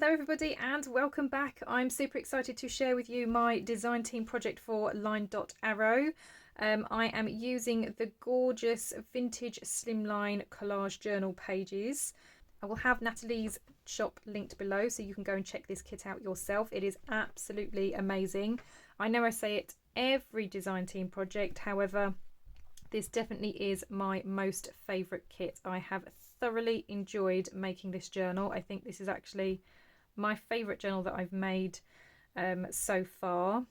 Hello everybody and welcome back. I'm super excited to share with you my design team project for LineDotArrow. I am using the gorgeous vintage slimline collage journal pages. I will have Natalie's shop linked below so you can go and check this kit out yourself. It is absolutely amazing. I know I say it every design team project, however this definitely is my most favourite kit. I have thoroughly enjoyed making this journal. I think this is actually my favourite journal that I've made so far.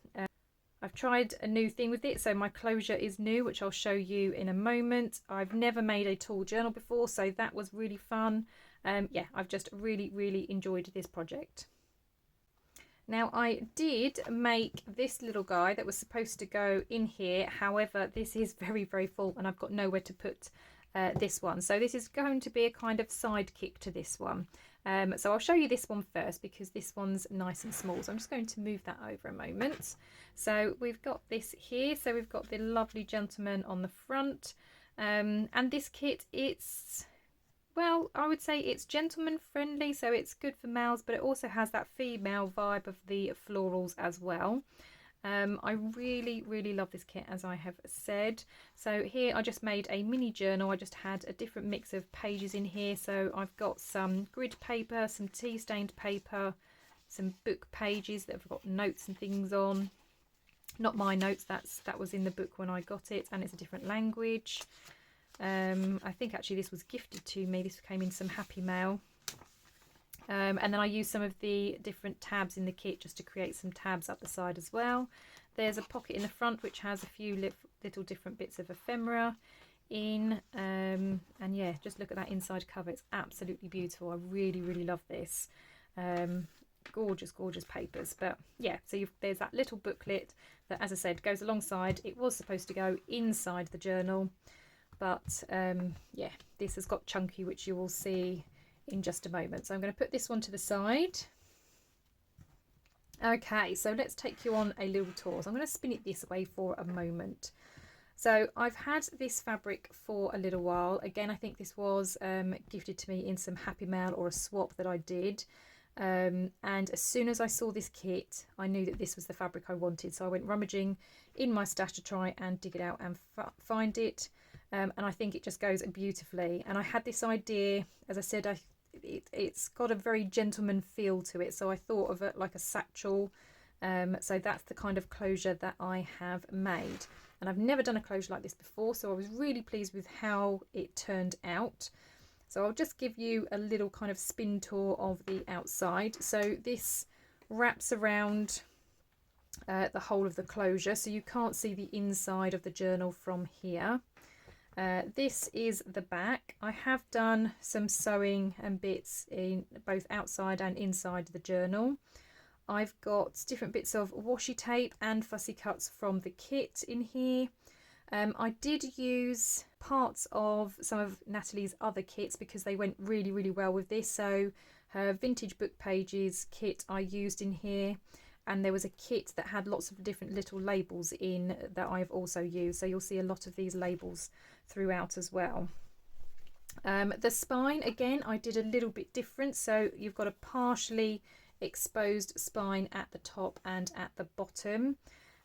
I've tried a new thing with it, so my closure is new, which I'll show you in a moment. I've never made a tall journal before, so that was really fun. Yeah, I've just really enjoyed this project. Now I did make this little guy that was supposed to go in here, however this is very full and I've got nowhere to put this one, so this is going to be a kind of sidekick to this one. So I'll show you this one first because this one's nice and small, so I'm just going to move that over a moment. So we've got this here, so we've got the lovely gentleman on the front, and this kit, it's, well, I would say it's gentleman friendly, so it's good for males, but it also has that female vibe of the florals as well. I really love this kit, as I have said. So here I just made a mini journal. I just had a different mix of pages in here. So I've got some grid paper, some tea stained paper, some book pages that have got notes and things on. Not my notes, that was in the book when I got it, and it's a different language. I think actually this was gifted to me. This came in some Happy Mail. And then I used some of the different tabs in the kit just to create some tabs up the side as well. There's a pocket in the front which has a few little different bits of ephemera in. And yeah, just look at that inside cover. It's absolutely beautiful. I really love this. Gorgeous papers. But yeah, so there's that little booklet that, as I said, goes alongside. It was supposed to go inside the journal, but yeah, this has got chunky, which you will see in just a moment. So I'm going to put this one to the side. Okay, so let's take you on a little tour. So I'm going to spin it this way for a moment. So I've had this fabric for a little while. Again, I think this was gifted to me in some Happy Mail or a swap that I did. And as soon as I saw this kit, I knew that this was the fabric I wanted. So I went rummaging in my stash to try and dig it out and find it. And I think it just goes beautifully. And I had this idea, as I said, it's got a very gentleman feel to it, so I thought of it like a satchel. So that's the kind of closure that I have made, and I've never done a closure like this before, so I was really pleased with how it turned out. So I'll just give you a little kind of spin tour of the outside. So this wraps around the whole of the closure, so you can't see the inside of the journal from here. This is the back. I have done some sewing and bits in both outside and inside the journal. I've got different bits of washi tape and fussy cuts from the kit in here. I did use parts of some of Natalie's other kits because they went really well with this. So her vintage book pages kit I used in here, and there was a kit that had lots of different little labels in that I've also used. So you'll see a lot of these labels throughout as well. The spine, again, I did a little bit different. So you've got a partially exposed spine at the top and at the bottom.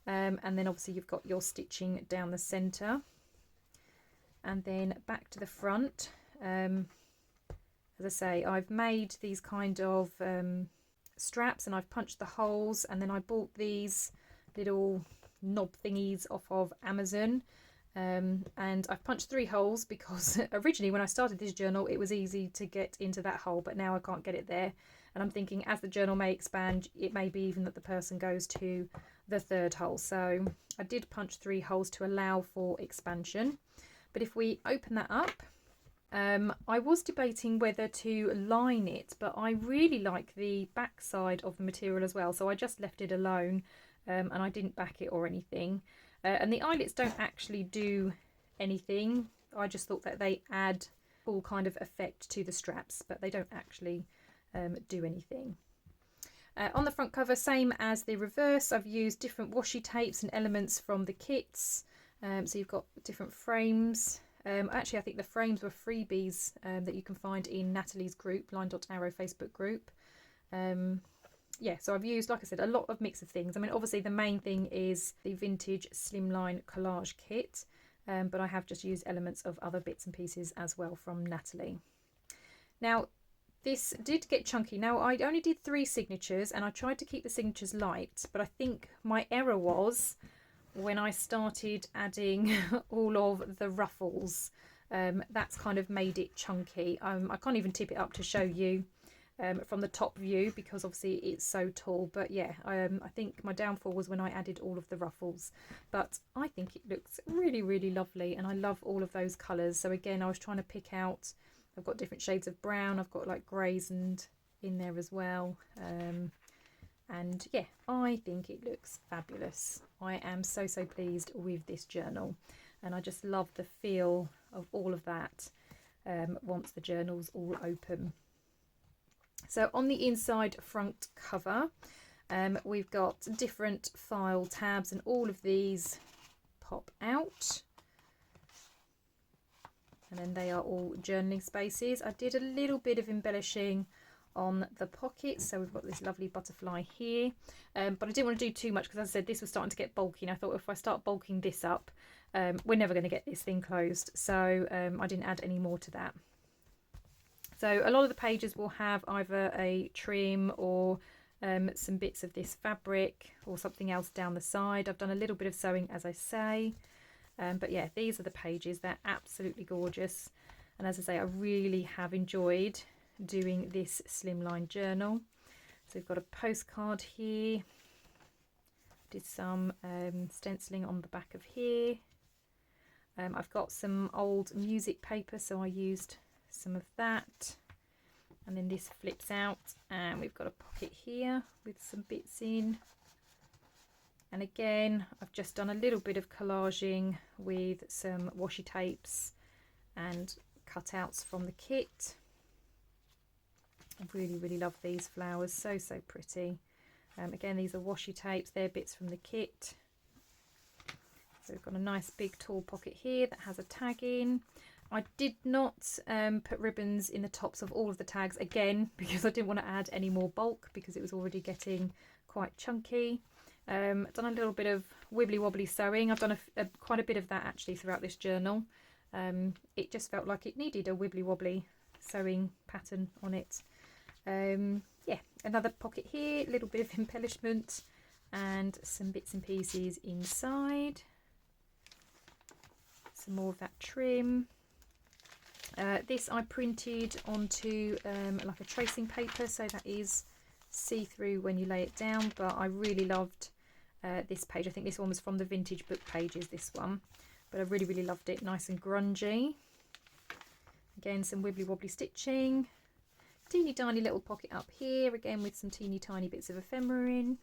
And then obviously you've got your stitching down the centre. And then back to the front. As I say, I've made these kind of straps and I've punched the holes, and then I bought these little knob thingies off of Amazon. And I've punched 3 holes because originally when I started this journal it was easy to get into that hole, but now I can't get it there, and I'm thinking as the journal may expand, it may be even that the person goes to the 3rd hole. So I did punch 3 holes to allow for expansion. But if we open that up, I was debating whether to line it, but I really like the back side of the material as well, so I just left it alone, and I didn't back it or anything. And the eyelets don't actually do anything. I just thought that they add full kind of effect to the straps, but they don't actually do anything. On the front cover, same as the reverse, I've used different washi tapes and elements from the kits. So you've got different frames. Actually, I think the frames were freebies that you can find in Natalie's group, LineDotArrow Facebook group. Yeah, so I've used, like I said, a lot of mix of things. I mean, obviously the main thing is the vintage slimline collage kit, but I have just used elements of other bits and pieces as well from Natalie. Now, this did get chunky. Now, I only did 3 signatures and I tried to keep the signatures light, but I think my error was when I started adding all of the ruffles. That's kind of made it chunky. I can't even tip it up to show you from the top view because obviously it's so tall, but yeah, I think my downfall was when I added all of the ruffles, but I think it looks really, really lovely and I love all of those colours. So again, I was trying to pick out, I've got different shades of brown, I've got like greys and in there as well, and yeah, I think it looks fabulous. I am so pleased with this journal and I just love the feel of all of that once the journal's all open. So on the inside front cover, we've got different file tabs and all of these pop out. And then they are all journaling spaces. I did a little bit of embellishing on the pockets. So we've got this lovely butterfly here. But I didn't want to do too much because, as I said, this was starting to get bulky. And I thought if I start bulking this up, we're never going to get this thing closed. So I didn't add any more to that. So a lot of the pages will have either a trim or some bits of this fabric or something else down the side. I've done a little bit of sewing, as I say, but yeah, these are the pages. They're absolutely gorgeous, and as I say, I really have enjoyed doing this slimline journal. So we've got a postcard here, did some stenciling on the back of here. I've got some old music paper, so I used some of that, and then this flips out and we've got a pocket here with some bits in, and again I've just done a little bit of collaging with some washi tapes and cutouts from the kit. I really love these flowers, so pretty. Again, these are washi tapes, they're bits from the kit. So we've got a nice big tall pocket here that has a tag in. I did not put ribbons in the tops of all of the tags, again because I didn't want to add any more bulk because it was already getting quite chunky. I've done a little bit of wibbly wobbly sewing. I've done quite a bit of that actually throughout this journal. It just felt like it needed a wibbly wobbly sewing pattern on it. Yeah, another pocket here, a little bit of embellishment and some bits and pieces inside. Some more of that trim. This I printed onto like a tracing paper, so that is see-through when you lay it down, but I really loved this page. I think this one was from the vintage book pages, this one, but I really loved it. Nice and grungy. Again, some wibbly wobbly stitching. Teeny tiny little pocket up here, again with some teeny tiny bits of ephemera in.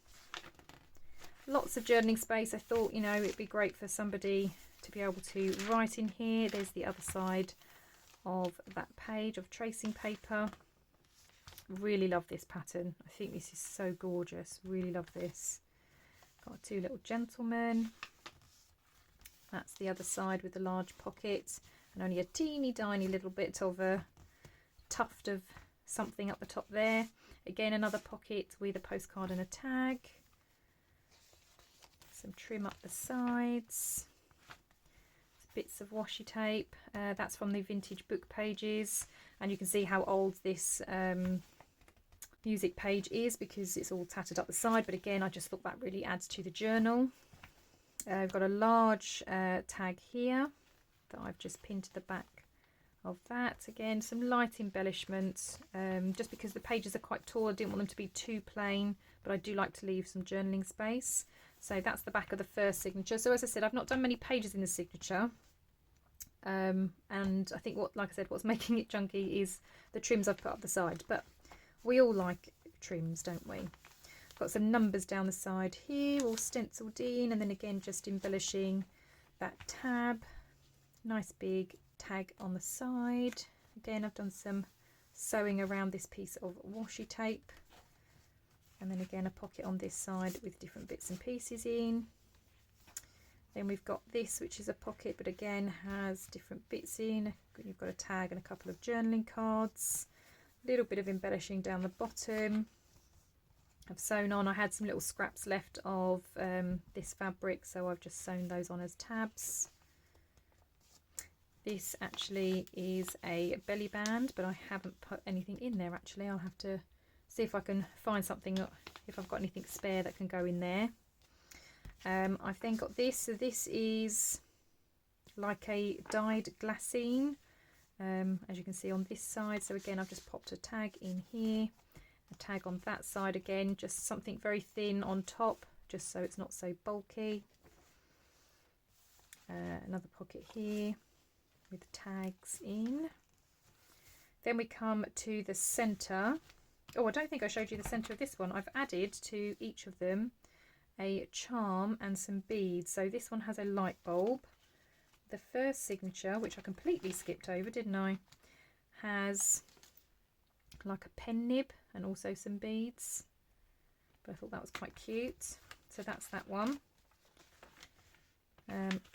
Lots of journaling space. I thought, you know, it'd be great for somebody to be able to write in here. There's the other side of that page of tracing paper. Really love this pattern. I think this is so gorgeous. Really love this. Got 2 little gentlemen. That's the other side with the large pocket and only a teeny tiny little bit of a tuft of something up the top there. Again, another pocket with a postcard and a tag. Some trim up the sides. Bits of washi tape. That's from the vintage book pages, and you can see how old this music page is because it's all tattered up the side, but again I just thought that really adds to the journal. I've got a large tag here that I've just pinned to the back of that. Again, some light embellishments, just because the pages are quite tall I didn't want them to be too plain, but I do like to leave some journaling space. So that's the back of the first signature. So as I said, I've not done many pages in the signature. And I think like I said, what's making it chunky is the trims I've put up the side. But we all like trims, don't we? Got some numbers down the side here, all stenciled in. And then again, just embellishing that tab. Nice big tag on the side. Again, I've done some sewing around this piece of washi tape. And then again a pocket on this side with different bits and pieces in. Then we've got this, which is a pocket, but again has different bits in. You've got a tag and a couple of journaling cards. A little bit of embellishing down the bottom. I've sewn on. I had some little scraps left of this fabric, so I've just sewn those on as tabs. This actually is a belly band, but I haven't put anything in there actually. I'll have to see if I can find something, if I've got anything spare that can go in there. I've then got this. So this is like a dyed glassine, as you can see on this side. So again, I've just popped a tag in here, a tag on that side again, just something very thin on top, just so it's not so bulky. Another pocket here with tags in. Then we come to the center. Oh, I don't think I showed you the center of this one. I've added to each of them a charm and some beads. So this one has a light bulb. The first signature, which I completely skipped over, didn't I, has like a pen nib and also some beads. But I thought that was quite cute. So that's that one.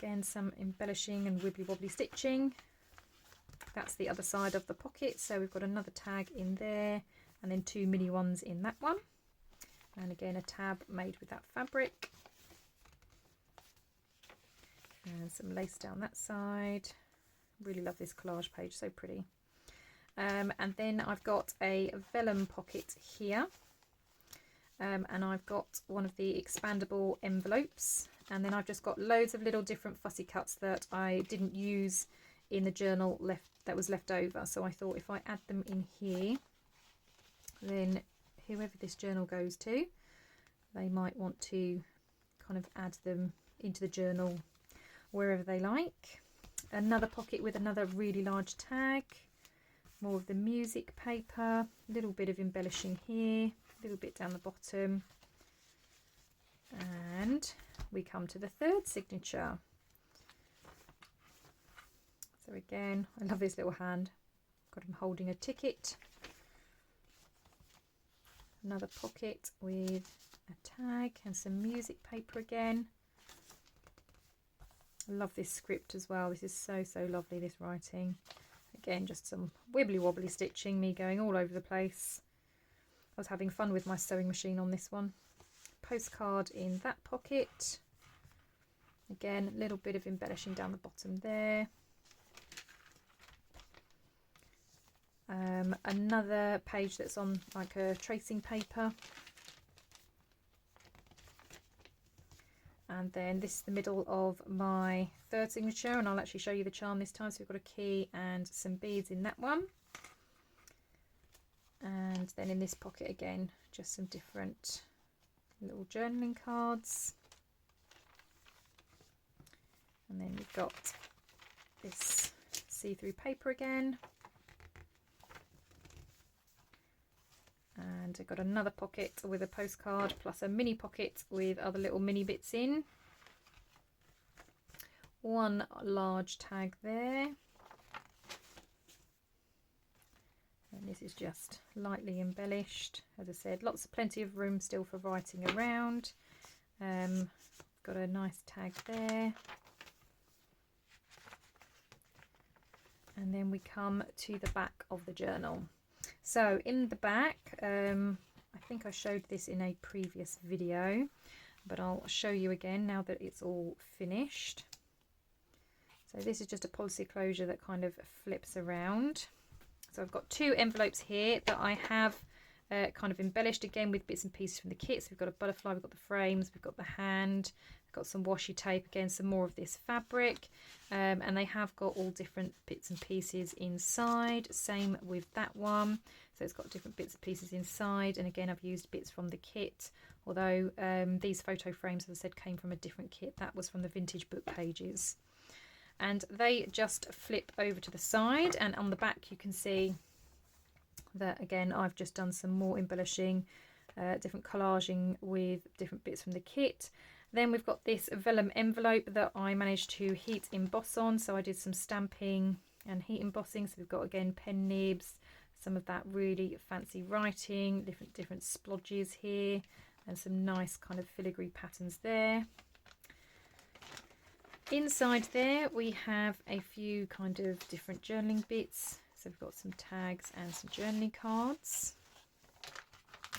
Again, some embellishing and wibbly wobbly stitching. That's the other side of the pocket. So we've got another tag in there and then 2 mini ones in that one. And again, a tab made with that fabric. And some lace down that side. Really love this collage page, so pretty. And then I've got a vellum pocket here. And I've got one of the expandable envelopes. And then I've just got loads of little different fussy cuts that I didn't use in the journal that was left over. So I thought if I add them in here, then whoever this journal goes to, they might want to kind of add them into the journal wherever they like. Another pocket with another really large tag, more of the music paper, a little bit of embellishing here, a little bit down the bottom, and we come to the third signature. So again, I love this little hand, got him holding a ticket. Another pocket with a tag and some music paper again. I love this script as well. This is so lovely, this writing. Again, just some wibbly wobbly stitching, me going all over the place. I was having fun with my sewing machine on this one. Postcard in that pocket. Again, a little bit of embellishing down the bottom there. Another page that's on like a tracing paper. And then this is the middle of my third signature, and I'll actually show you the charm this time. So we've got a key and some beads in that one. And then in this pocket again, just some different little journaling cards. And then we've got this see-through paper again. And I've got another pocket with a postcard plus a mini pocket with other little mini bits in. One large tag there. And this is just lightly embellished. As I said, plenty of room still for writing around. Got a nice tag there. And then we come to the back of the journal. So in the back, I think I showed this in a previous video, but I'll show you again now that it's all finished. So this is just a policy closure that kind of flips around. So I've got 2 envelopes here that I have kind of embellished again with bits and pieces from the kit. So we've got a butterfly, we've got the frames, we've got the hand, we've got some washi tape, again some more of this fabric, and they have got all different bits and pieces inside. Same with that one, so it's got different bits and pieces inside, and again I've used bits from the kit, although these photo frames, as I said, came from a different kit. That was from the vintage book pages. And they just flip over to the side, and on the back you can see that again I've just done some more embellishing, different collaging with different bits from the kit. Then we've got this vellum envelope that I managed to heat emboss on, so I did some stamping and heat embossing. So we've got again pen nibs, some of that really fancy writing, different splodges here, and some nice kind of filigree patterns there. Inside there we have a few kind of different journaling bits. So we've got some tags and some journaling cards.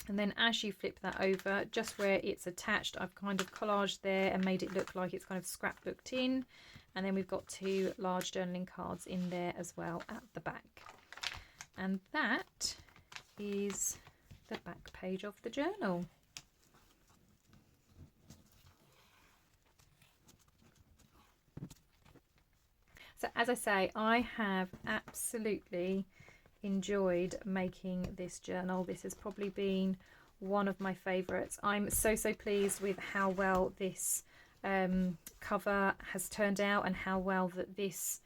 And then as you flip that over, just where it's attached, I've kind of collaged there and made it look like it's kind of scrapbooked in. And then we've got 2 large journaling cards in there as well at the back. And that is the back page of the journal. So as I say, I have absolutely enjoyed making this journal. This has probably been one of my favorites. I'm so pleased with how well this cover has turned out and how well that this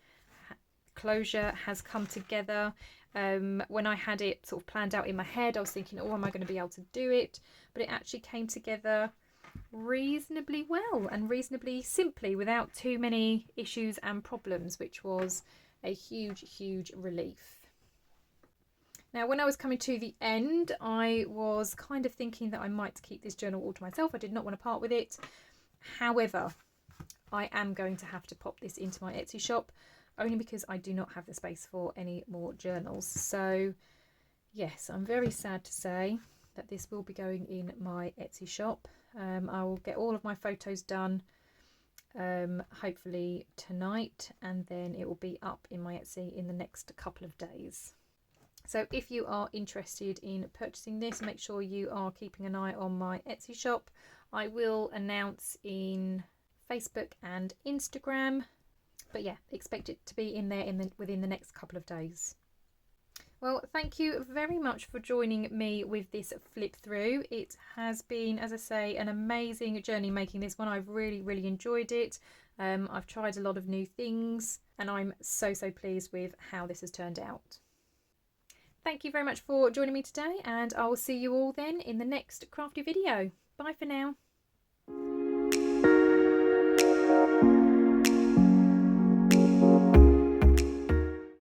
closure has come together. When I had it sort of planned out in my head, I was thinking, oh, am I going to be able to do it? But it actually came together reasonably well and reasonably simply without too many issues and problems, which was a huge relief. Now, when I was coming to the end, I was kind of thinking that I might keep this journal all to myself. I did not want to part with it. However, I am going to have to pop this into my Etsy shop, only because I do not have the space for any more journals. So yes, I'm very sad to say that this will be going in my Etsy shop. I will get all of my photos done hopefully tonight, and then it will be up in my Etsy in the next couple of days. So if you are interested in purchasing this, make sure you are keeping an eye on my Etsy shop. I will announce in Facebook and Instagram, but yeah, expect it to be in there within the next couple of days. Well, thank you very much for joining me with this flip through. It has been, as I say, an amazing journey making this one. I've really enjoyed it. I've tried a lot of new things, and I'm so pleased with how this has turned out. Thank you very much for joining me today, and I will see you all then in the next crafty video. Bye for now.